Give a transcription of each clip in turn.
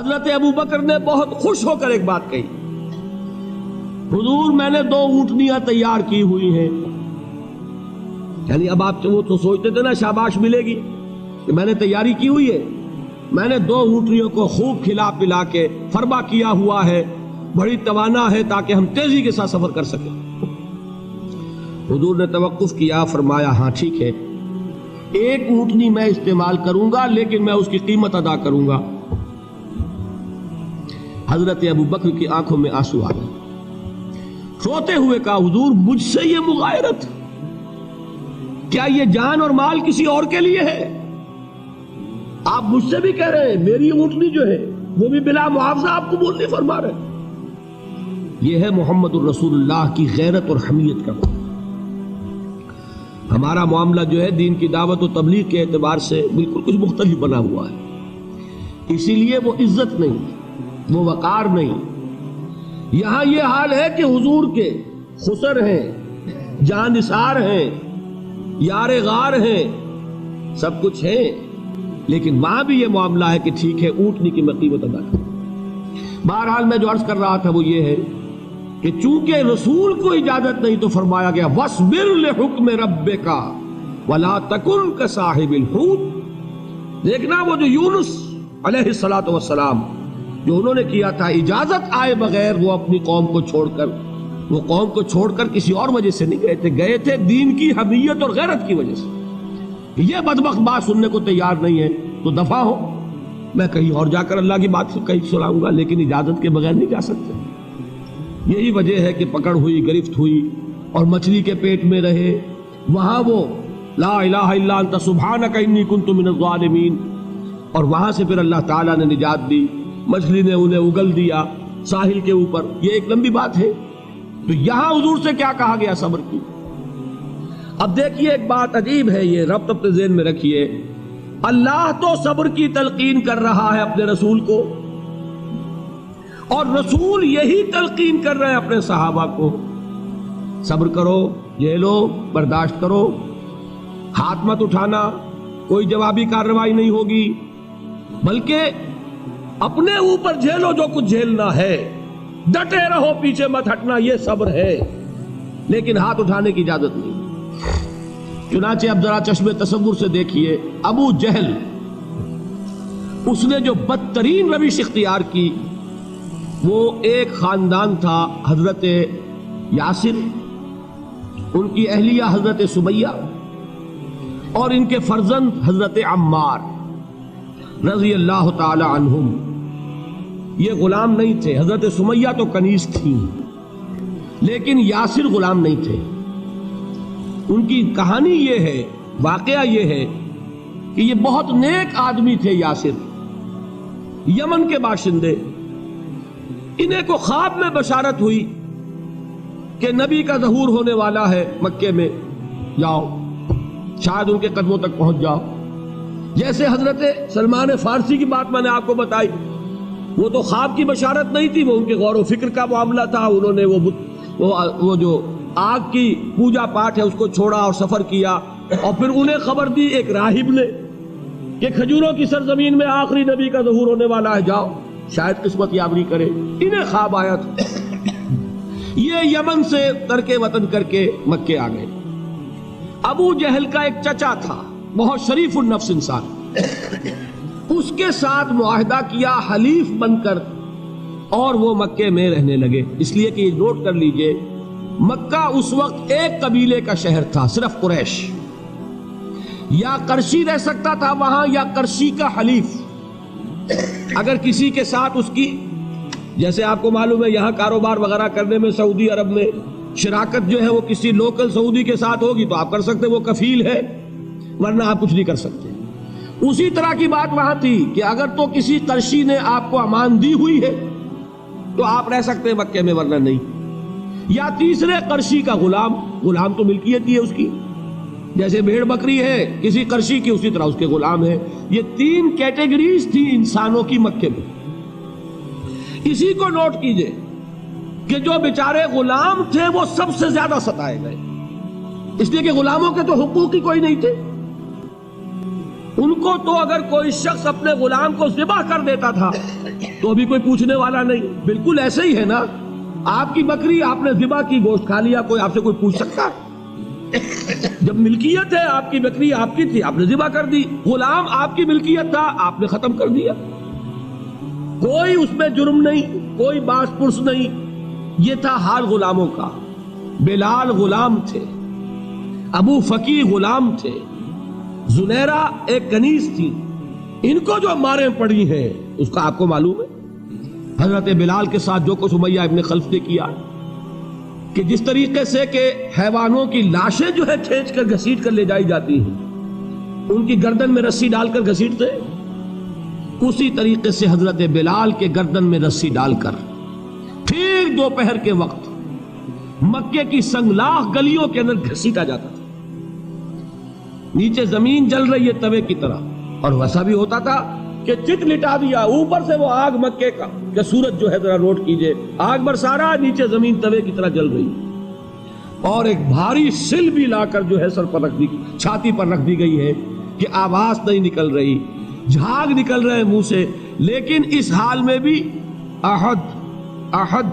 حضرت ابو بکر نے بہت خوش ہو کر ایک بات کہی، حضور میں نے 2 اونٹنیاں تیار کی ہوئی ہیں. یعنی اب آپ وہ تو سوچتے تھے نا شاباش ملے گی کہ میں نے تیاری کی ہوئی ہے، میں نے 2 اونٹنیوں کو خوب کھلا پلا کے فربا کیا ہوا ہے، بڑی توانا ہے تاکہ ہم تیزی کے ساتھ سفر کر سکیں. حضور نے توقف کیا، فرمایا ہاں ٹھیک ہے، 1 اونٹنی میں استعمال کروں گا لیکن میں اس کی قیمت ادا کروں گا. حضرت ابو بکر کی آنکھوں میں آنسو آ گئے، روتے ہوئے کہا حضور مجھ سے یہ مغایرت، کیا یہ جان اور مال کسی اور کے لیے ہے؟ آپ مجھ سے بھی کہہ رہے ہیں میری اونٹنی جو ہے وہ بھی بلا معاوضہ آپ قبول نہیں فرما رہے. یہ ہے محمد الرسول اللہ کی غیرت اور حمیت کا معاملہ. ہمارا معاملہ جو ہے دین کی دعوت و تبلیغ کے اعتبار سے بالکل کچھ مختلف بنا ہوا ہے. اسی لیے وہ عزت نہیں، وہ وقار نہیں. یہاں یہ حال ہے کہ حضور کے خسر ہیں، جان نثار ہیں، یار غار ہیں، سب کچھ ہیں، لیکن وہاں بھی یہ معاملہ ہے کہ ٹھیک ہے اونٹنی کی میں قیمت ادا کروں. بہرحال میں جو عرض کر رہا تھا وہ یہ ہے کہ چونکہ رسول کو اجازت نہیں تو فرمایا گیا وَاصْبِرْ لِحُکْمِ رَبِّكَ وَلَا تَكُنْ كَصَاحِبِ الْحُوتِ. دیکھنا وہ جو یونس علیہ السلام جو انہوں نے کیا تھا اجازت آئے بغیر، وہ اپنی قوم کو چھوڑ کر کسی اور وجہ سے نہیں گئے تھے دین کی حمیت اور غیرت کی وجہ سے. یہ بدبخت بات سننے کو تیار نہیں ہے تو دفع ہو، میں کہیں اور جا کر اللہ کی بات کہیں سناؤں گا، لیکن اجازت کے بغیر نہیں جا سکتے. یہی وجہ ہے کہ پکڑ ہوئی، گرفت ہوئی اور مچھلی کے پیٹ میں رہے. وہاں وہ لا الہ الا انت سبحانک انی کنت من الظالمین، اور وہاں سے پھر اللہ تعالیٰ نے نجات دی، مچھلی نے انہیں اگل دیا ساحل کے اوپر. یہ ایک لمبی بات ہے. تو یہاں حضور سے کیا کہا گیا؟ صبر کی. اب دیکھیے ایک بات عجیب ہے، یہ ربط اپنے ذہن میں رکھیے. اللہ تو صبر کی تلقین کر رہا ہے اپنے رسول کو، اور رسول یہی تلقین کر رہے ہیں اپنے صحابہ کو. صبر کرو، جھیلو، برداشت کرو، ہاتھ مت اٹھانا، کوئی جوابی کارروائی نہیں ہوگی، بلکہ اپنے اوپر جھیلو جو کچھ جھیلنا ہے، ڈٹے رہو، پیچھے مت ہٹنا، یہ صبر ہے. لیکن ہاتھ اٹھانے کی اجازت نہیں. چنانچہ اب ذرا چشم تصور سے دیکھیے، ابو جہل اس نے جو بدترین روش اختیار کی، وہ ایک خاندان تھا حضرت یاسر، ان کی اہلیہ حضرت سمیہ، اور ان کے فرزند حضرت عمار رضی اللہ تعالی عنہم. یہ غلام نہیں تھے. حضرت سمیہ تو کنیز تھیں، لیکن یاسر غلام نہیں تھے. ان کی کہانی یہ ہے، واقعہ یہ ہے کہ یہ بہت نیک آدمی تھے. یاسر یمن کے باشندے. انہیں کو خواب میں بشارت ہوئی کہ نبی کا ظہور ہونے والا ہے مکے میں، جاؤ شاید ان کے قدموں تک پہنچ جاؤ. جیسے حضرت سلمان فارسی کی بات میں نے آپ کو بتائی، وہ تو خواب کی بشارت نہیں تھی، وہ ان کے غور و فکر کا معاملہ تھا. انہوں نے وہ جو آگ کی پوجا پاٹ ہے اس کو چھوڑا اور سفر کیا، اور پھر انہیں خبر دی ایک راہب نے کہ کھجوروں کی سرزمین میں آخری نبی کا ظہور ہونے والا ہے، جاؤ شاید قسمت یابری کرے. انہیں خواب آیا تھا. یہ یمن سے ترک وطن کر کے مکے آ گئے. ابو جہل کا ایک چچا تھا، بہت شریف النفس انسان، اس کے ساتھ معاہدہ کیا حلیف بن کر، اور وہ مکے میں رہنے لگے. اس لیے کہ یہ نوٹ کر لیجئے، مکہ اس وقت ایک قبیلے کا شہر تھا، صرف قریش. یا قرشی رہ سکتا تھا وہاں، یا قرشی کا حلیف. اگر کسی کے ساتھ اس کی، جیسے آپ کو معلوم ہے یہاں کاروبار وغیرہ کرنے میں سعودی عرب میں شراکت جو ہے وہ کسی لوکل سعودی کے ساتھ ہوگی تو آپ کر سکتے، وہ کفیل ہے، ورنہ آپ کچھ نہیں کر سکتے. اسی طرح کی بات وہاں تھی کہ اگر تو کسی قرشی نے آپ کو امان دی ہوئی ہے تو آپ رہ سکتے ہیں مکے میں، ورنہ نہیں. یا تیسرے قرشی کا غلام تو ملکیت ہی ہے اس کی، جیسے بھیڑ بکری ہے کسی قرشی کی، اسی طرح اس کے غلام ہے. یہ 3 کیٹیگریز تھی انسانوں کی مکے میں. اسی کو نوٹ کیجئے کہ جو بیچارے غلام تھے وہ سب سے زیادہ ستائے گئے، اس لیے کہ غلاموں کے تو حقوق ہی کوئی نہیں تھے. ان کو تو اگر کوئی شخص اپنے غلام کو ذبح کر دیتا تھا تو ابھی کوئی پوچھنے والا نہیں. بالکل ایسے ہی ہے نا. آپ کی بکری آپ نے ذبح کی, گوشت کھا لیا, کوئی آپ سے کوئی پوچھ سکتا ہے؟ جب ملکیت ہے, آپ کی بکری آپ کی تھی, آپ نے ذبح کر دی. غلام آپ کی ملکیت تھا, آپ نے ختم کر دیا. کوئی اس میں جرم نہیں, کوئی باس پرس نہیں. یہ تھا حال غلاموں کا. بلال غلام تھے, ابو فقی غلام تھے, زنیرہ ایک کنیز تھی. ان کو جو ماریں پڑی ہیں اس کا آپ کو معلوم ہے. حضرت بلال کے ساتھ جو کچھ امیہ ابن خلف نے کیا, کہ جس طریقے سے کہ حیوانوں کی لاشیں جو ہے کھینچ کر گھسیٹ کر لے جائی جاتی ہیں, ان کی گردن میں رسی ڈال کر گھسیٹتے, اسی طریقے سے حضرت بلال کے گردن میں رسی ڈال کر ٹھیک دوپہر کے وقت مکے کی سنگلاخ گلیوں کے اندر گھسیٹا جاتا تھا. نیچے زمین جل رہی ہے توے کی طرح, اور ویسا بھی ہوتا تھا کہ چت لٹا دیا, اوپر سے وہ آگ مکے کا, کہ سورج جو ہے ذرا نوٹ کیجئے, آگ برسا رہا, نیچے زمین توے کی طرح جل رہی, اور ایک بھاری سل بھی لا کر جو ہے سر پر رکھ دی, چھاتی پر رکھ دی گئی ہے کہ آواز نہیں نکل رہی, جھاگ نکل رہے منہ سے. لیکن اس حال میں بھی احد احد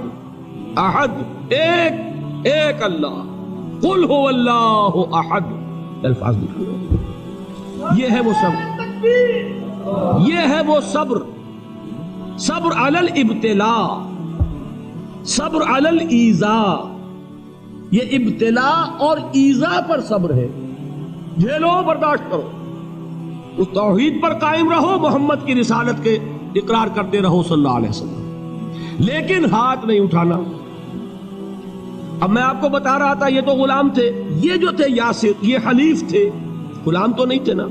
احد, ایک ایک اللہ, قل هو اللہ احد, الفاظ نکل رہے. یہ ہے وہ صبر, یہ ہے وہ صبر. صبر علی الابتلاء, صبر علی الایذاء. یہ ابتلاء اور ایذاء پر صبر ہے. جھیلو, برداشت کرو, اس توحید پر قائم رہو, محمد کی رسالت کے اقرار کرتے رہو صلی اللہ علیہ وسلم, لیکن ہاتھ نہیں اٹھانا. اب میں آپ کو بتا رہا تھا یہ تو غلام تھے, یہ جو تھے یاسر یہ حلیف تھے, غلام تو نہیں تھے نا.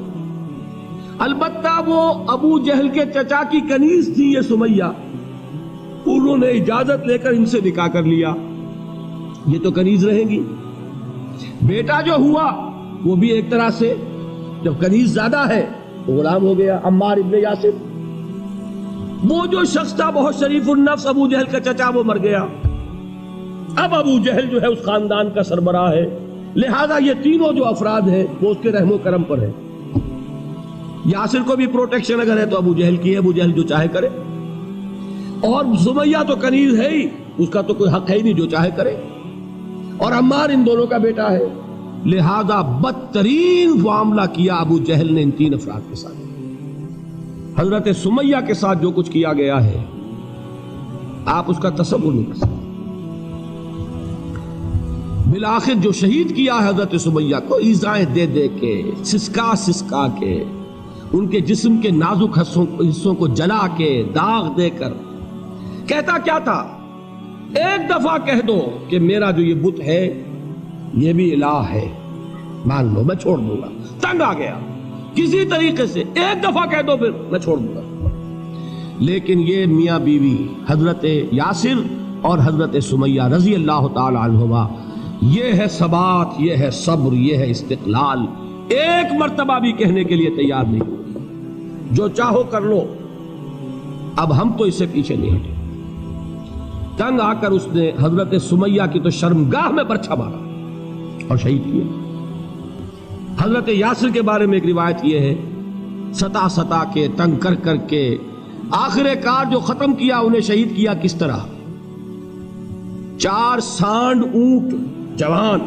البتہ وہ ابو جہل کے چچا کی کنیز تھی یہ سمیہ, انہوں نے اجازت لے کر ان سے نکاح کر لیا. یہ تو کنیز رہیں گی. بیٹا جو ہوا وہ بھی ایک طرح سے جب کنیز زیادہ ہے تو غلام ہو گیا, عمار ابن یاسر. وہ جو شخص تھا بہت شریف النفس ابو جہل کا چچا, وہ مر گیا. اب ابو جہل جو ہے اس خاندان کا سربراہ ہے, لہذا یہ تینوں جو افراد ہیں وہ اس کے رحم و کرم پر ہے. یاسر کو بھی پروٹیکشن اگر ہے تو ابو جہل کی ہے, ابو جہل جو چاہے کرے, اور سمیہ تو کنیز ہے ہی, اس کا تو کوئی حق ہے ہی نہیں, جو چاہے کرے. اور عمار ان دونوں کا بیٹا ہے, لہذا بدترین معاملہ کیا ابو جہل نے ان تین افراد کے ساتھ. حضرت سمیہ کے ساتھ جو کچھ کیا گیا ہے آپ اس کا تصور نہیں کر سکتے. بالآخر جو شہید کیا ہے حضرت سمیہ کو, ایذائیں دے دے کے, سسکا سسکا کے, ان کے جسم کے نازک حصوں کو جلا کے, داغ دے کر. کہتا کیا تھا, ایک دفعہ کہہ دو کہ میرا جو یہ بت ہے یہ بھی الہ ہے, مان لو, میں چھوڑ دوں گا. تنگ آ گیا, کسی طریقے سے ایک دفعہ کہہ دو پھر میں چھوڑ دوں گا. لیکن یہ میاں بیوی حضرت یاسر اور حضرت سمیہ رضی اللہ تعالی عنہما, یہ ہے ثبات, یہ ہے صبر, یہ ہے استقلال. ایک مرتبہ بھی کہنے کے لیے تیار نہیں, جو چاہو کر لو, اب ہم تو اس سے پیچھے نہیں ہٹے. تنگ آ کر اس نے حضرت سمیہ کی تو شرمگاہ میں برچھا مارا اور شہید کیا. حضرت یاسر کے بارے میں ایک روایت یہ ہے, ستا ستا کے, تنگ کر کر کے, آخر کار جو ختم کیا, انہیں شہید کیا کس طرح, 4 سانڈ اونٹ جوان,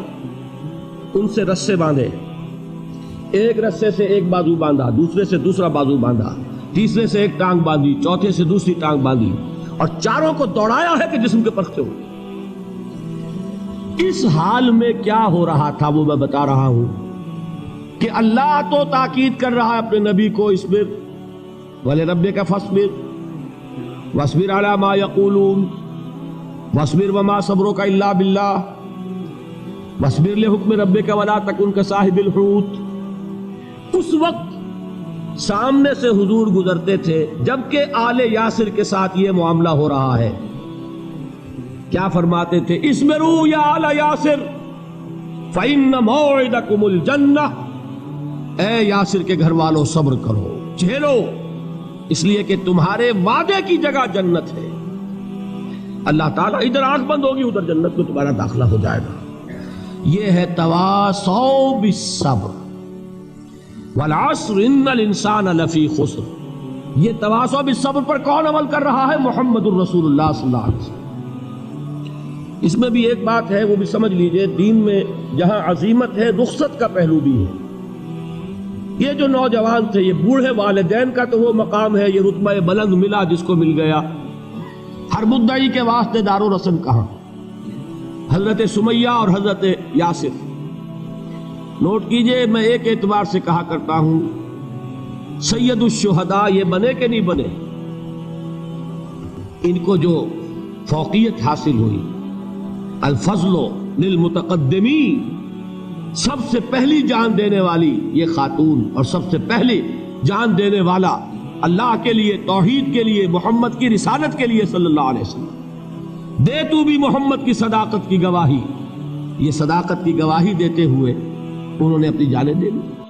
ان سے رسے باندھے, ایک رسے سے ایک بازو باندھا, دوسرے سے دوسرا بازو باندھا, تیسرے سے ایک ٹانگ باندھی, چوتھے سے دوسری ٹانگ باندھی, اور چاروں کو دوڑایا ہے کہ جسم کے پرکھتے ہوئے. اس حال میں کیا ہو رہا تھا وہ میں بتا رہا ہوں کہ اللہ تو تاکید کر رہا ہے اپنے نبی کو, اصبر وَلِرَبِّكَ فَاصْبِرْ وَاصْبِرْ عَلَى مَا يَقُولُونَ وَاصْبِرْ وَمَا صَبْرُكَ إِلَّا بِاللَّهِ وَاصْبِرْ لِحُكْمِ رَبِّكَ وَلَا تَكُنْ كَصَاحِبِ الْحُوتِ. اس وقت سامنے سے حضور گزرتے تھے جبکہ آل یاسر کے ساتھ یہ معاملہ ہو رہا ہے. کیا فرماتے تھے, اصبروا یا آل یاسر فَإِنَّ مَوْعِدَكُمُ الْجَنَّةُ, اے یاسر کے گھر والوں صبر کرو, جھیلو, اس لیے کہ تمہارے وعدے کی جگہ جنت ہے. اللہ تعالیٰ ادھر آنکھ بند ہوگی ادھر جنت میں تمہارا داخلہ ہو جائے گا. یہ ہے تواصوا بالصبر والعصر ان الانسان لفی خسر. یہ تواصو بالصبر پر کون عمل کر رہا ہے؟ محمد الرسول اللہ صلی اللہ علیہ وسلم۔ اس میں بھی ایک بات ہے، وہ بھی سمجھ لیجئے، دین میں جہاں عظیمت ہے رخصت کا پہلو بھی ہے۔ یہ جو نوجوان تھے، یہ بوڑھے والدین کا تو وہ مقام ہے، یہ رتبہ بلند ملا جس کو مل گیا۔ ہر مدعی کے واسطے دار و رسم کہاں؟ حضرت سمیہ اور حضرت یاسر۔ نوٹ کیجئے، میں ایک اعتبار سے کہا کرتا ہوں، سید الشہداء یہ بنے کہ نہیں بنے، ان کو جو فوقیت حاصل ہوئی، الفضل للمتقدمین، سب سے پہلی جان دینے والی یہ خاتون اور سب سے پہلی جان دینے والا اللہ کے لیے، توحید کے لیے، محمد کی رسالت کے لیے صلی اللہ علیہ وسلم۔ دے تو بھی محمد کی صداقت کی گواہی۔ یہ صداقت کی گواہی دیتے ہوئے انہوں نے اپنی جانیں دے دی۔